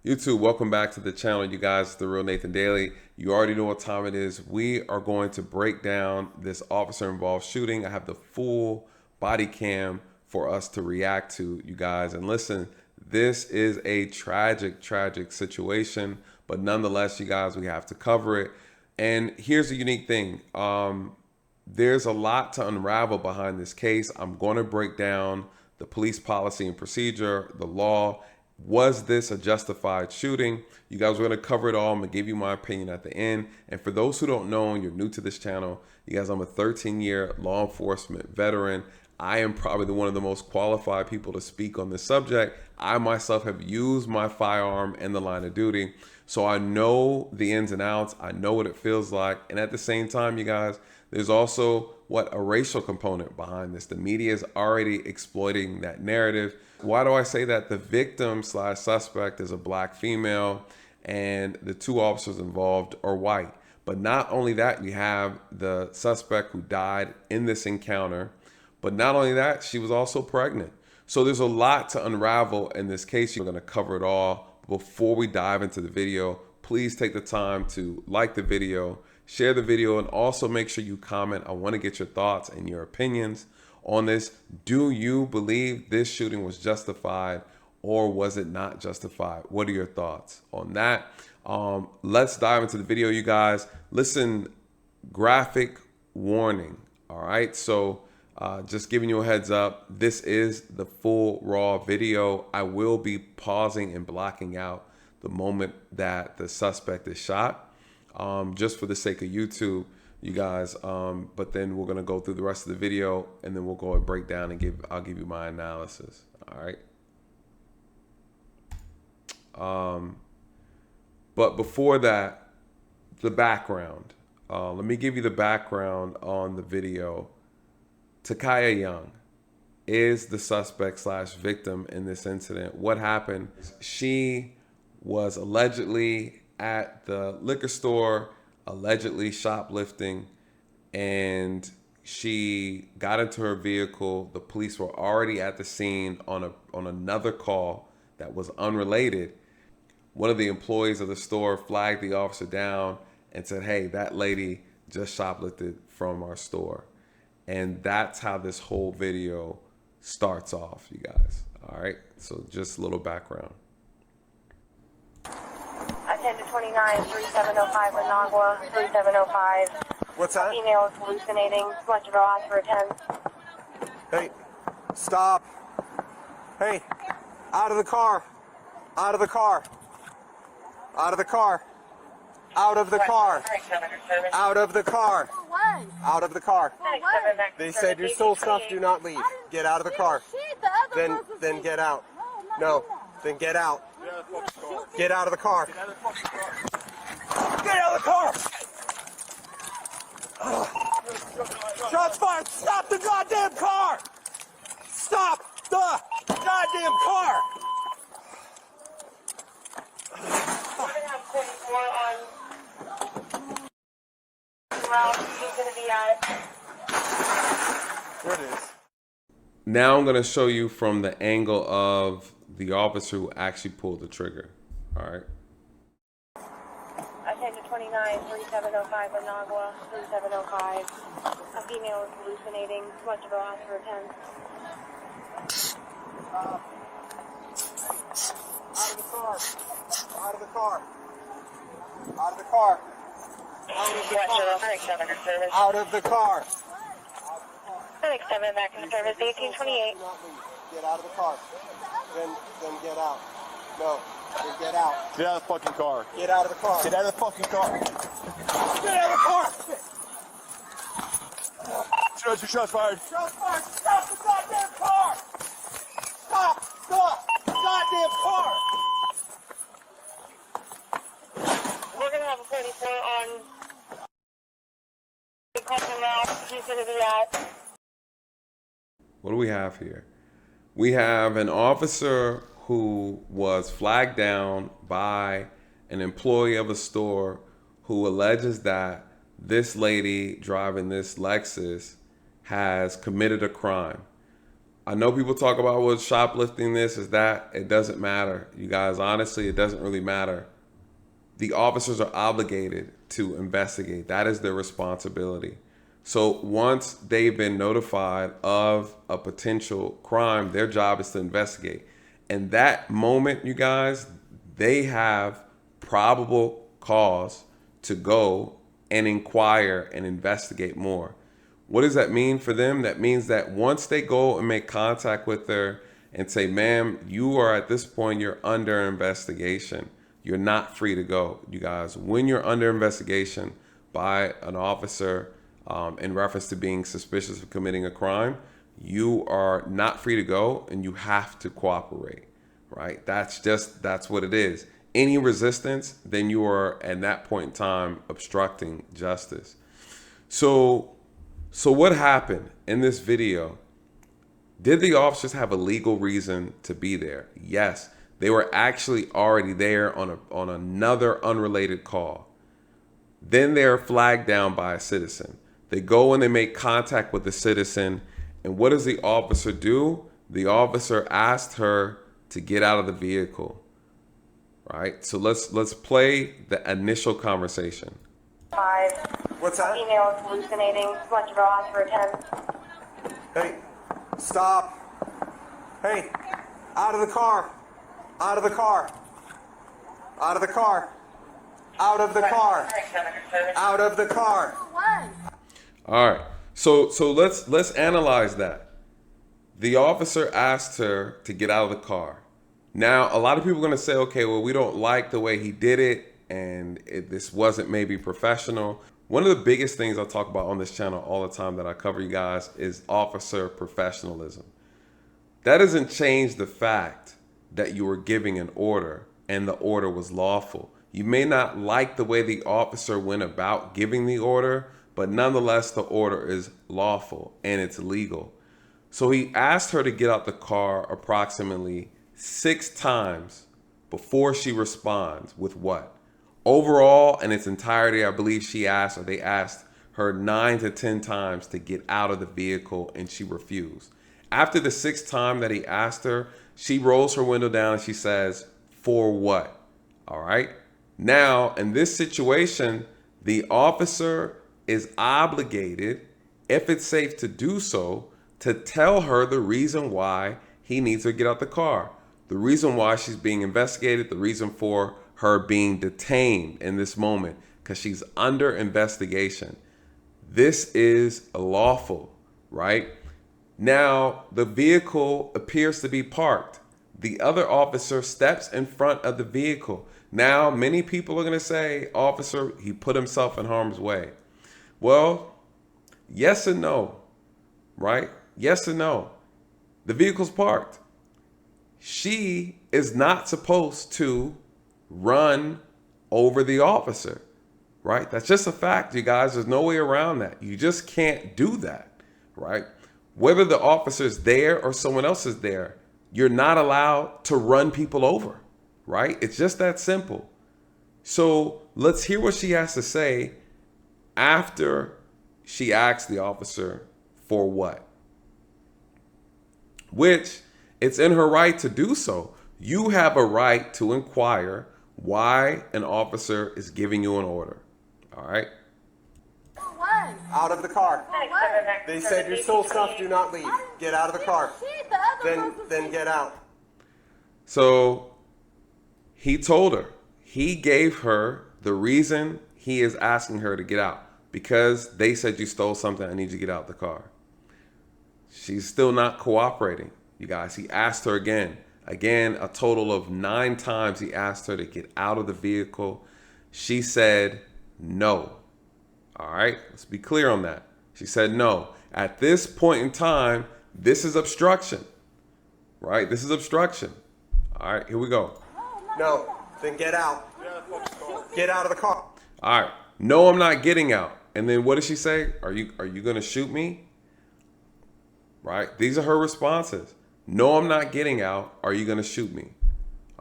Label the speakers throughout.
Speaker 1: YouTube, welcome back to the channel, you guys. It's the Real Nathan Daly. You already know what time it is. We are going to break down this officer involved shooting. I have the full body cam for us to react to, you guys. And listen, this is a tragic situation, but nonetheless, you guys, we have to cover it. And here's the unique thing. There's a lot to unravel behind this case. I'm going to break down the police policy and procedure, the law. Was this a justified shooting? You guys, we're going to cover it all. I'm going to give you my opinion at the end. And for those who don't know and you're new to this channel, you guys, I'm a 13-year law enforcement veteran. I am probably one of the most qualified people to speak on this subject. I myself have used my firearm in the line of duty. So I know the ins and outs. I know what it feels like. And at the same time, you guys, there's also a racial component behind this. The media is already exploiting that narrative. Why do I say that? The victim / suspect is a black female and the two officers involved are white. But not only that, you have the suspect who died in this encounter. But not only that, she was also pregnant. So there's a lot to unravel in this case. You're going to cover it all. Before we dive into the video, please take the time to like the video, share the video, and also make sure you comment. I want to get your thoughts and your opinions on this. Do you believe this shooting was justified or was it not justified? What are your thoughts on that? Let's dive into the video, you guys. Listen, graphic warning. All right. So just giving you a heads up, this is the full raw video. I will be pausing and blocking out the moment that the suspect is shot, just for the sake of YouTube, you guys. But then we're gonna go through the rest of the video, and then we'll go and break down and I'll give you my analysis. All right. But before that, the background. Let me give you the background on the video. Takaya Young is the suspect / victim in this incident. What happened? She was allegedly at the liquor store, allegedly shoplifting, and she got into her vehicle. The police were already at the scene on another call that was unrelated. One of the employees of the store flagged the officer down and said, "Hey, that lady just shoplifted from our store." And that's how this whole video starts off, you guys. All right, so just a little background.
Speaker 2: 10 to 29, 3705 Managua, 3705.
Speaker 3: What's that?
Speaker 2: Female is hallucinating. Much of a loss for attend.
Speaker 3: Hey, stop. Hey, out of the car. Out of the car. Out of the car. Out of the car. Out of the car. Out of the car. They said your stole stuff, do not leave. Get out of the car. Then get out. No, then get out. Get out of the car. Get out of the car. Shots fired. Stop the goddamn car. Stop the goddamn car.
Speaker 2: We're going to have 44 on route. He's going to be at.
Speaker 3: There it is.
Speaker 1: Now I'm going to show you from the angle of the officer who actually pulled the trigger. All right.
Speaker 2: 10 to 29, 3705 Managua, 3705. A female is hallucinating. Much of a loss for attend.
Speaker 3: Out of the car. Out of the car. Out of the car. Out of the car.
Speaker 2: Clinic 7 back in service, 1828.
Speaker 3: Get out of the car. Then get out. No, then get out.
Speaker 4: Get out of the fucking car.
Speaker 3: Get out of the car.
Speaker 4: Get out of the fucking car.
Speaker 3: Get out of the car.
Speaker 4: Shots fired.
Speaker 3: Shots fired. Stop the goddamn car. Stop the goddamn car.
Speaker 2: We're going to have a 44 on the route. He's going to be at.
Speaker 1: What do we have here? We have an officer who was flagged down by an employee of a store who alleges that this lady driving this Lexus has committed a crime. I know people talk about what shoplifting this is that. It doesn't matter. You guys, honestly, it doesn't really matter. The officers are obligated to investigate. That is their responsibility. So once they've been notified of a potential crime, their job is to investigate. And that moment, you guys, they have probable cause to go and inquire and investigate more. What does that mean for them? That means that once they go and make contact with her and say, ma'am, you are at this point, you're under investigation. You're not free to go, you guys. When you're under investigation by an officer in reference to being suspicious of committing a crime, you are not free to go and you have to cooperate, right? That's what it is. Any resistance, then you are at that point in time obstructing justice. So what happened in this video? Did the officers have a legal reason to be there? Yes, they were actually already there on another unrelated call. Then they're flagged down by a citizen. They go and they make contact with the citizen. And what does the officer do? The officer asked her to get out of the vehicle. Right? So let's play the initial conversation.
Speaker 2: 5.
Speaker 3: What's that?
Speaker 2: Female is hallucinating. Much of our for 10.
Speaker 3: Hey, stop. Hey, out of the car. Out of the car. Out of the car. Out of the car. Out of the car.
Speaker 1: All right. So let's analyze that. The officer asked her to get out of the car. Now, a lot of people are going to say, okay, well, we don't like the way he did it, and this wasn't maybe professional. One of the biggest things I talk about on this channel all the time that I cover, you guys, is officer professionalism. That doesn't change the fact that you were giving an order and the order was lawful. You may not like the way the officer went about giving the order, but nonetheless, the order is lawful and it's legal. So he asked her to get out the car approximately 6 times before she responds with what? Overall, in its entirety, I believe they asked her 9 to 10 times to get out of the vehicle, and she refused. After the 6th time that he asked her, she rolls her window down and she says, for what? All right. Now, in this situation, the officer is obligated, if it's safe to do so, to tell her the reason why he needs her to get out the car. The reason why she's being investigated, the reason for her being detained in this moment, because she's under investigation. This is lawful, right? Now, the vehicle appears to be parked. The other officer steps in front of the vehicle. Now, many people are going to say, officer, he put himself in harm's way. Well, yes and no, right? Yes and no. The vehicle's parked. She is not supposed to run over the officer, right? That's just a fact, you guys. There's no way around that. You just can't do that, right? Whether the officer's there or someone else is there, you're not allowed to run people over, right? It's just that simple. So let's hear what she has to say after she asks the officer for what, which it's in her right to do so. You have a right to inquire why an officer is giving you an order. All right.
Speaker 3: Out of the car. They said your stole stuff, do not leave. Get out of the car. Then get out.
Speaker 1: So he told her, he gave her the reason he is asking her to get out, because they said you stole something. I need you to get out the car. She's still not cooperating, you guys. He asked her again, a total of 9 times he asked her to get out of the vehicle. She said no. All right, let's be clear on that. She said no. At this point in time, this is obstruction, right? This is obstruction. All right, here we go.
Speaker 3: No, then get out. Get out of the car.
Speaker 1: All right, no, I'm not getting out. And then what did she say? Are you going to shoot me? Right? These are her responses. No, I'm not getting out. Are you going to shoot me?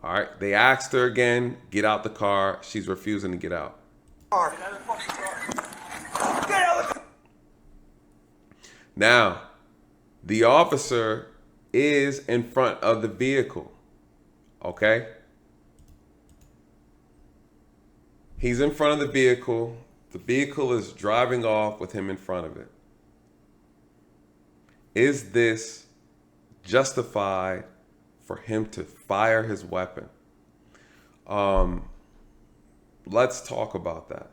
Speaker 1: All right. They asked her again, get out the car. She's refusing to get out. Now, the officer is in front of the vehicle. Okay? He's in front of the vehicle. The vehicle is driving off with him in front of it. Is this justified for him to fire his weapon? Let's talk about that.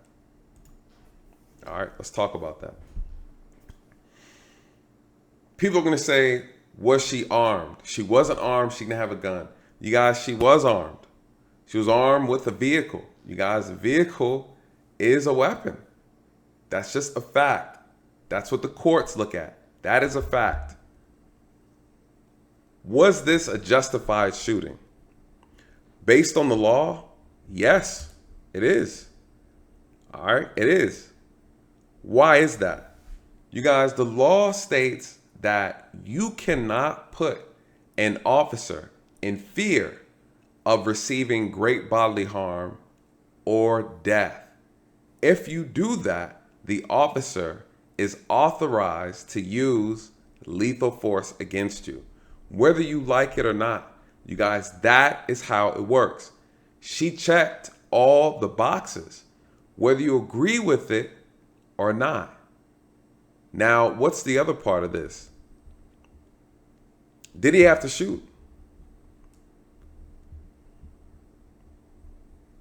Speaker 1: All right, let's talk about that. People are going to say, was she armed? She wasn't armed. She didn't have a gun. You guys, she was armed. She was armed with a vehicle. You guys, the vehicle is a weapon. That's just a fact. That's what the courts look at. That is a fact. Was this a justified shooting? Based on the law, yes, it is. All right, it is. Why is that? You guys, the law states that you cannot put an officer in fear of receiving great bodily harm or death. If you do that, the officer is authorized to use lethal force against you, whether you like it or not. You guys, that is how it works. She checked all the boxes, whether you agree with it or not. Now, what's the other part of this? Did he have to shoot?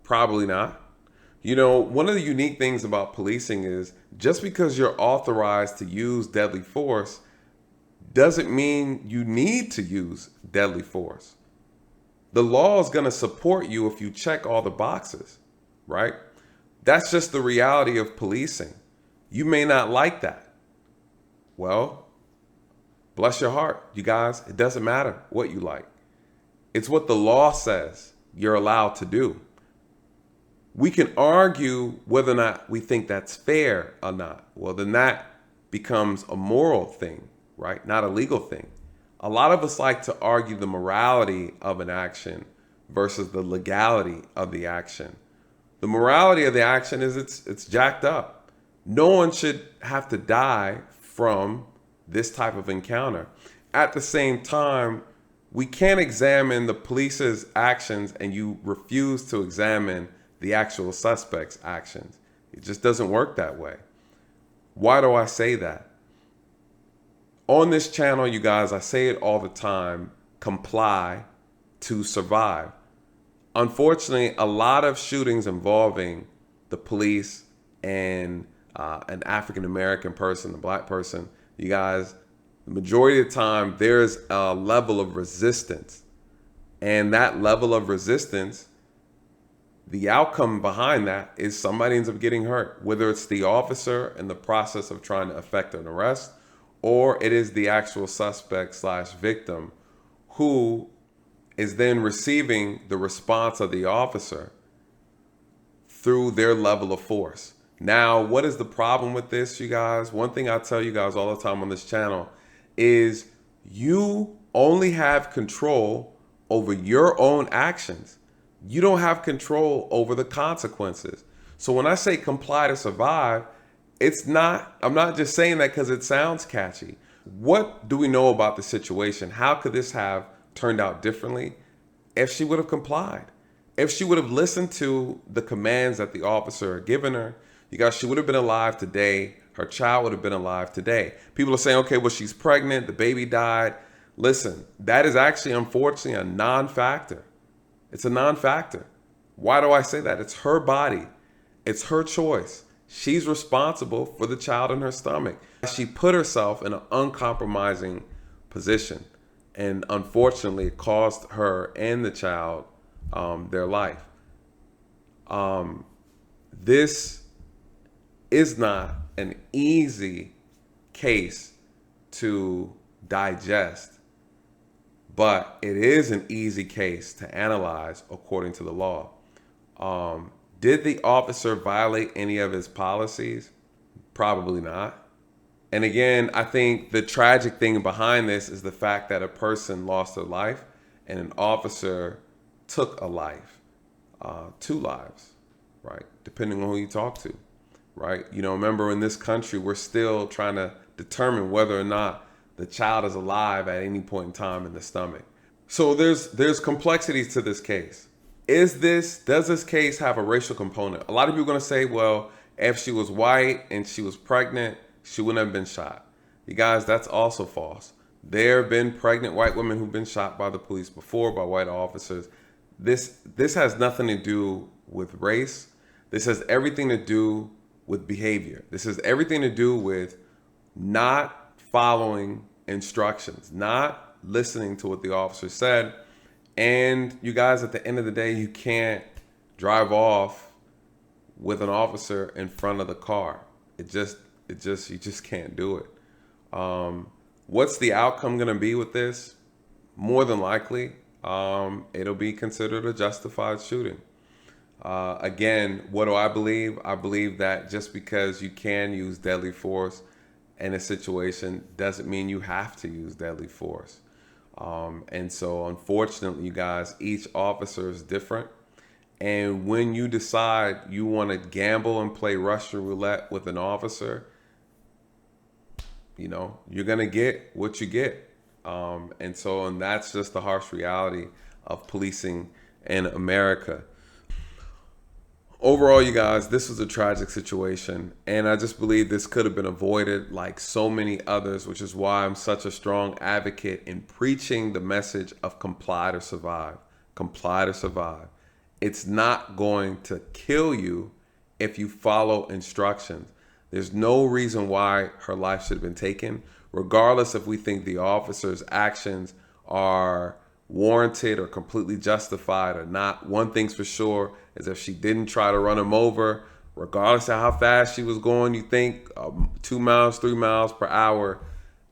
Speaker 1: Probably not. You know, one of the unique things about policing is just because you're authorized to use deadly force doesn't mean you need to use deadly force. The law is going to support you if you check all the boxes, right? That's just the reality of policing. You may not like that. Well, bless your heart, you guys. It doesn't matter what you like. It's what the law says you're allowed to do. We can argue whether or not we think that's fair or not. Well, then that becomes a moral thing, right? Not a legal thing. A lot of us like to argue the morality of an action versus the legality of the action. The morality of the action is it's jacked up. No one should have to die from this type of encounter. At the same time, we can't examine the police's actions and you refuse to examine the actual suspect's actions. It just doesn't work that way. Why do I say that? On this channel, you guys, I say it all the time, comply to survive. Unfortunately, a lot of shootings involving the police and an African-American person, a black person, you guys, the majority of the time, there's a level of resistance. And that level of resistance, the outcome behind that is somebody ends up getting hurt, whether it's the officer in the process of trying to effect an arrest, or it is the actual suspect / victim who is then receiving the response of the officer through their level of force. Now, what is the problem with this, you guys? One thing I tell you guys all the time on this channel is you only have control over your own actions. You don't have control over the consequences. So when I say comply to survive, I'm not just saying that because it sounds catchy. What do we know about the situation? How could this have turned out differently if she would have complied? If she would have listened to the commands that the officer had given her, you guys, she would have been alive today. Her child would have been alive today. People are saying, okay, well, she's pregnant. The baby died. Listen, that is actually, unfortunately, a non-factor. It's a non-factor. Why do I say that? It's her body. It's her choice. She's responsible for the child in her stomach. She put herself in an uncompromising position. And unfortunately, it cost her and the child their life. This is not an easy case to digest, but it is an easy case to analyze according to the law. Did the officer violate any of his policies? Probably not. And again, I think the tragic thing behind this is the fact that a person lost their life and an officer took a life, 2 lives, right? Depending on who you talk to, right? You know, remember in this country, we're still trying to determine whether or not the child is alive at any point in time in the stomach. So there's complexities to this case. Does this case have a racial component? A lot of people are going to say, well, if she was white and she was pregnant, she wouldn't have been shot. You guys, that's also false. There have been pregnant white women who've been shot by the police before, by white officers. This has nothing to do with race. This has everything to do with behavior. This has everything to do with not following instructions, not listening to what the officer said. And you guys, at the end of the day, you can't drive off with an officer in front of the car. You just can't do it. What's the outcome going to be with this? More than likely, it'll be considered a justified shooting. Again, what do I believe? I believe that just because you can use deadly force in a situation doesn't mean you have to use deadly force. And so unfortunately, you guys, each officer is different. And when you decide you want to gamble and play Russian roulette with an officer, you know, you're going to get what you get. And that's just the harsh reality of policing in America. Overall, you guys, this was a tragic situation, and I just believe this could have been avoided like so many others, which is why I'm such a strong advocate in preaching the message of comply to survive. Comply to survive. It's not going to kill you if you follow instructions. There's no reason why her life should have been taken, regardless if we think the officer's actions are warranted or completely justified or not. One thing's for sure is if she didn't try to run him over, regardless of how fast she was going, you think 2 miles, 3 miles per hour,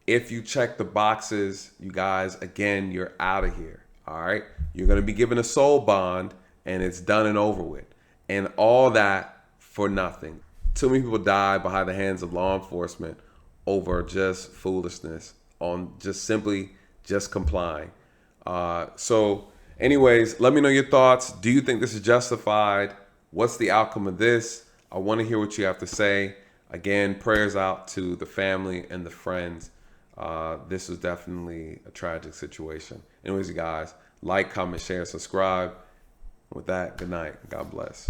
Speaker 1: if you check the boxes, you guys, again, you're out of here. All right. You're going to be given a soul bond and it's done and over with. And all that for nothing. Too many people die behind the hands of law enforcement over just foolishness, on just complying. So anyways, let me know your thoughts. Do you think this is justified? What's the outcome of this? I want to hear what you have to say. Again, prayers out to the family and the friends. This was definitely a tragic situation. Anyways, you guys, like, comment, share, subscribe. With that, good night. God bless.